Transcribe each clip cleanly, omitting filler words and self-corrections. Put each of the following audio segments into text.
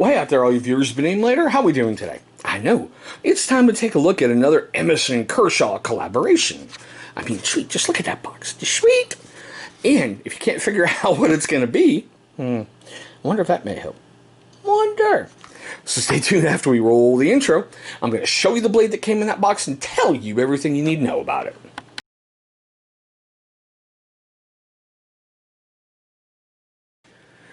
Well, hey out there, all you viewers of the name later. How we doing today? I know. It's time to take a look at another Emerson Kershaw collaboration. I mean, sweet. Just look at that box. Just sweet. And if you can't figure out what it's going to be, I wonder if that may help. Wonder. So stay tuned after we roll the intro. I'm going to show you the blade that came in that box and tell you everything you need to know about it.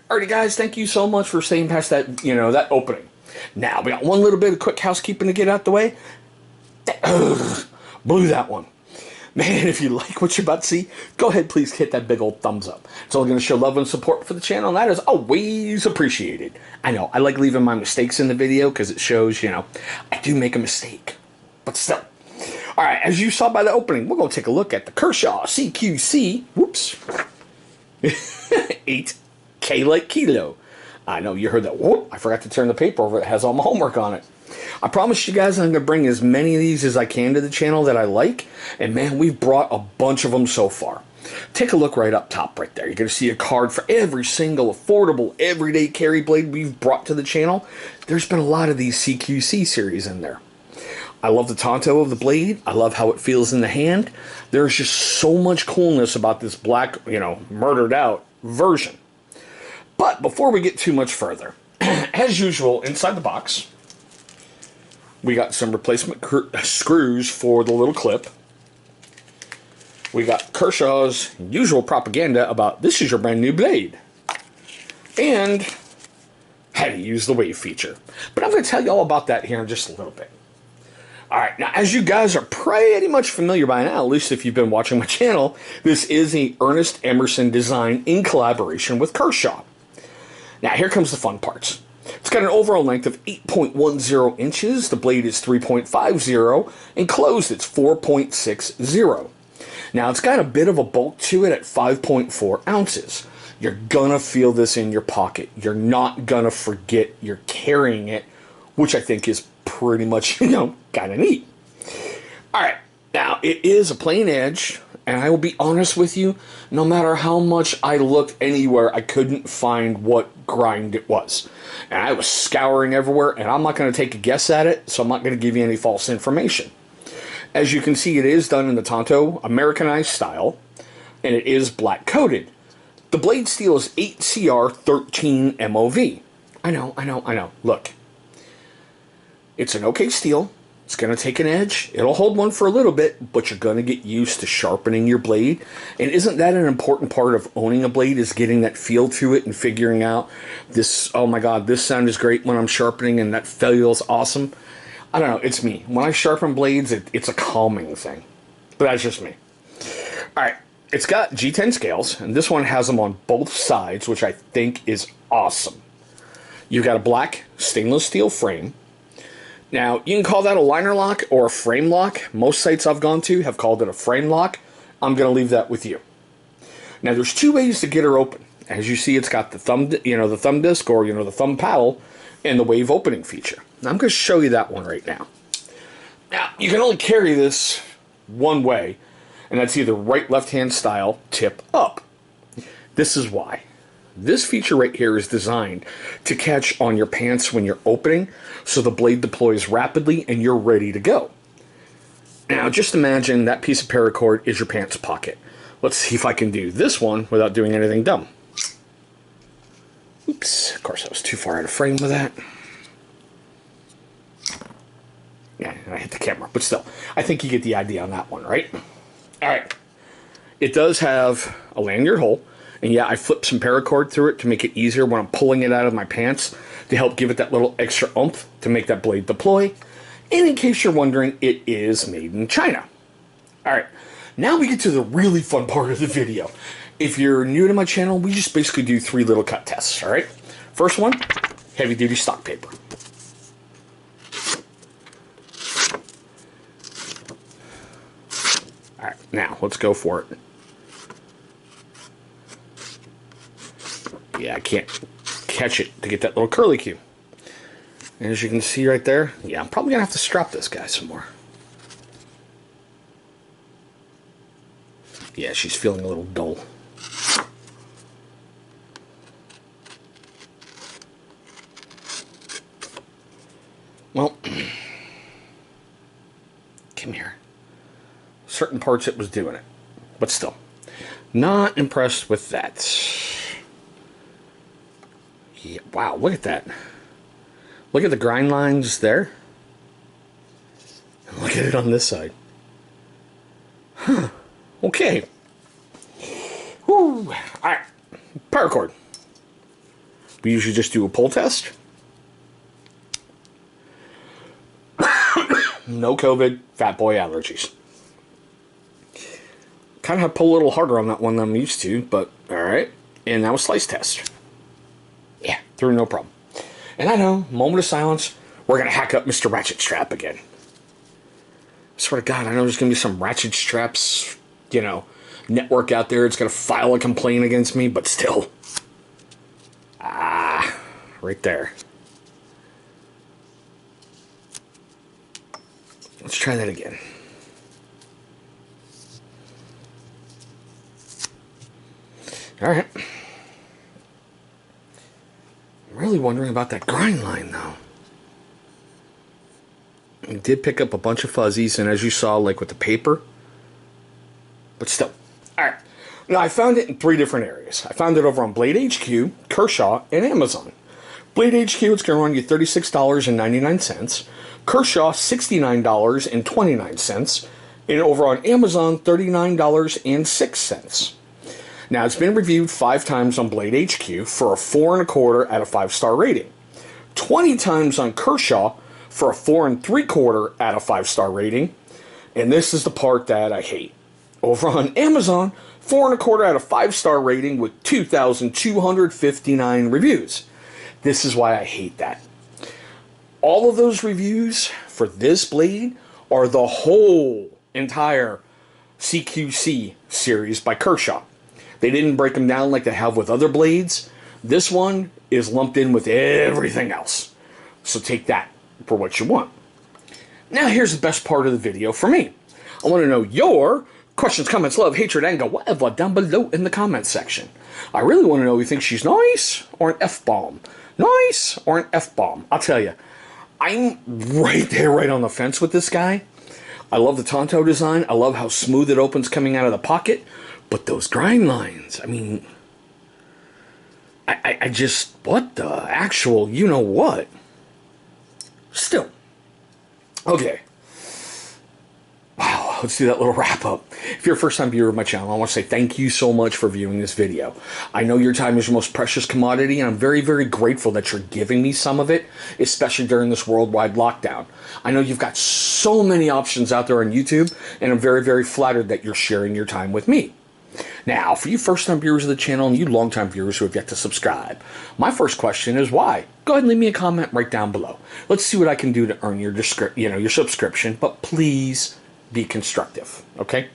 Alrighty guys, thank you so much for staying past that, that opening. Now, we got one little bit of quick housekeeping to get out the way. Blew that one. Man, if you like what you're about to see, go ahead, please hit that big old thumbs up. It's all going to show love and support for the channel, and that is always appreciated. I know, I like leaving my mistakes in the video because it shows, I do make a mistake. But still. Alright, as you saw by the opening, we're going to take a look at the Kershaw CQC-8K like kilo. I know you heard that. Whoop, I forgot to turn the paper over. It has all my homework on it. I promise you guys I'm going to bring as many of these as I can to the channel that I like. And man, we've brought a bunch of them so far. Take a look right up top right there. You're going to see a card for every single affordable everyday carry blade we've brought to the channel. There's been a lot of these CQC series in there. I love the Tonto of the blade. I love how it feels in the hand. There's just so much coolness about this black, murdered out version. But before we get too much further, as usual, inside the box, we got some replacement screws for the little clip. We got Kershaw's usual propaganda about this is your brand new blade. And how to use the wave feature. But I'm going to tell you all about that here in just a little bit. Alright, now as you guys are pretty much familiar by now, at least if you've been watching my channel, this is a Ernest Emerson design in collaboration with Kershaw. Now here comes the fun parts. It's got an overall length of 8.10 inches, the blade is 3.50, and closed it's 4.60. Now it's got a bit of a bulk to it at 5.4 ounces. You're gonna feel this in your pocket. You're not gonna forget you're carrying it, which I think is pretty much, kind of neat. Alright, now it is a plain edge. And I will be honest with you, no matter how much I looked anywhere, I couldn't find what grind it was. And I was scouring everywhere, and I'm not going to take a guess at it, so I'm not going to give you any false information. As you can see, it is done in the Tonto Americanized style, and it is black coated. The blade steel is 8CR13 MOV. I know. Look. It's an okay steel. It's going to take an edge. It'll hold one for a little bit, but you're going to get used to sharpening your blade. And isn't that an important part of owning a blade, is getting that feel to it and figuring out this, oh my god, this sound is great when I'm sharpening and that feels awesome. I don't know, it's me. When I sharpen blades, it's a calming thing. But that's just me. Alright, it's got G10 scales, and this one has them on both sides, which I think is awesome. You've got a black stainless steel frame. Now, you can call that a liner lock or a frame lock. Most sites I've gone to have called it a frame lock. I'm going to leave that with you. Now, there's two ways to get her open. As you see, it's got the thumb, the thumb disc or, the thumb paddle and the wave opening feature. Now, I'm going to show you that one right now. Now, you can only carry this one way, and that's either right, left-hand style, tip up. This is why. This feature right here is designed to catch on your pants when you're opening, so the blade deploys rapidly and you're ready to go. Now, just imagine that piece of paracord is your pants pocket. Let's see if I can do this one without doing anything dumb. Oops, of course I was too far out of frame with that. Yeah, I hit the camera, but still, I think you get the idea on that one, right? Alright, it does have a lanyard hole. And yeah, I flipped some paracord through it to make it easier when I'm pulling it out of my pants to help give it that little extra oomph to make that blade deploy. And in case you're wondering, it is made in China. Alright, now we get to the really fun part of the video. If you're new to my channel, we just basically do 3 little cut tests, alright? First one, heavy duty stock paper. Alright, now let's go for it. Yeah, I can't catch it to get that little curly cue. And as you can see right there, yeah, I'm probably going to have to strap this guy some more. Yeah, she's feeling a little dull. Well, come here. Certain parts it was doing it. But still, not impressed with that. Yeah, wow, look at that. Look at the grind lines there. And look at it on this side. Huh. Okay. Woo. Alright. Paracord. We usually just do a pull test. No COVID, fat boy allergies. Kind of have to pull a little harder on that one than I'm used to, but alright. And now a slice test. Yeah, through no problem. And I know, moment of silence, we're going to hack up Mr. Ratchet Strap again. I swear to God, I know there's going to be some Ratchet Straps, you know, network out there. It's going to file a complaint against me, but still. Ah, right there. Let's try that again. All right. I'm really wondering about that grind line, though. I did pick up a bunch of fuzzies, and as you saw, like with the paper. But still. All right. Now, I found it in 3 different areas. I found it over on Blade HQ, Kershaw, and Amazon. Blade HQ, it's going to run you $36.99. Kershaw, $69.29. And over on Amazon, $39.06. Now, it's been reviewed 5 times on Blade HQ for a 4.25 out of 5-star rating. 20 times on Kershaw for a 4.75 out of 5-star rating. And this is the part that I hate. Over on Amazon, 4.25 out of 5-star rating with 2,259 reviews. This is why I hate that. All of those reviews for this blade are the whole entire CQC series by Kershaw. They didn't break them down like they have with other blades. This one is lumped in with everything else. So take that for what you want. Now here's the best part of the video for me. I want to know your questions, comments, love, hatred, anger, whatever, down below in the comments section. I really want to know if you think she's nice or an F-bomb. Nice or an F-bomb. I'll tell you, I'm right there, right on the fence with this guy. I love the Tonto design. I love how smooth it opens coming out of the pocket. But those grind lines, I mean, I just, what the actual, you know what? Still. Okay. Wow, let's do that little wrap up. If you're a first-time viewer of my channel, I want to say thank you so much for viewing this video. I know your time is your most precious commodity, and I'm very, very grateful that you're giving me some of it, especially during this worldwide lockdown. I know you've got so many options out there on YouTube, and I'm very, very flattered that you're sharing your time with me. Now, for you first-time viewers of the channel and you long-time viewers who have yet to subscribe, my first question is why? Go ahead and leave me a comment right down below. Let's see what I can do to earn your your subscription, but please be constructive, okay?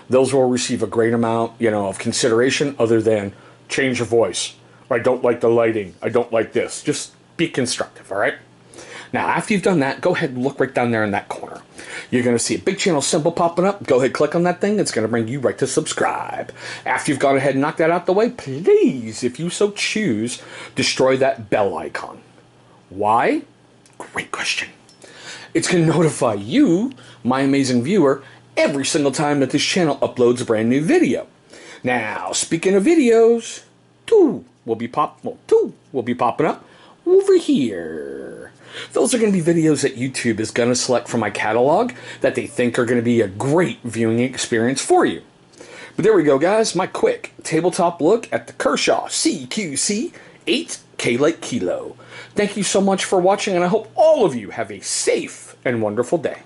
Those will receive a great amount, of consideration other than change your voice. Or I don't like the lighting. I don't like this. Just be constructive, all right? Now, after you've done that, go ahead and look right down there in that corner. You're going to see a big channel symbol popping up. Go ahead, click on that thing. It's going to bring you right to subscribe. After you've gone ahead and knocked that out the way, please, if you so choose, destroy that bell icon. Why? Great question. It's going to notify you, my amazing viewer, every single time that this channel uploads a brand new video. Now, speaking of videos, two will be popping up over here. Those are going to be videos that YouTube is going to select from my catalog that they think are going to be a great viewing experience for you. But there we go, guys. My quick tabletop look at the Kershaw CQC-8K like Kilo. Thank you so much for watching, and I hope all of you have a safe and wonderful day.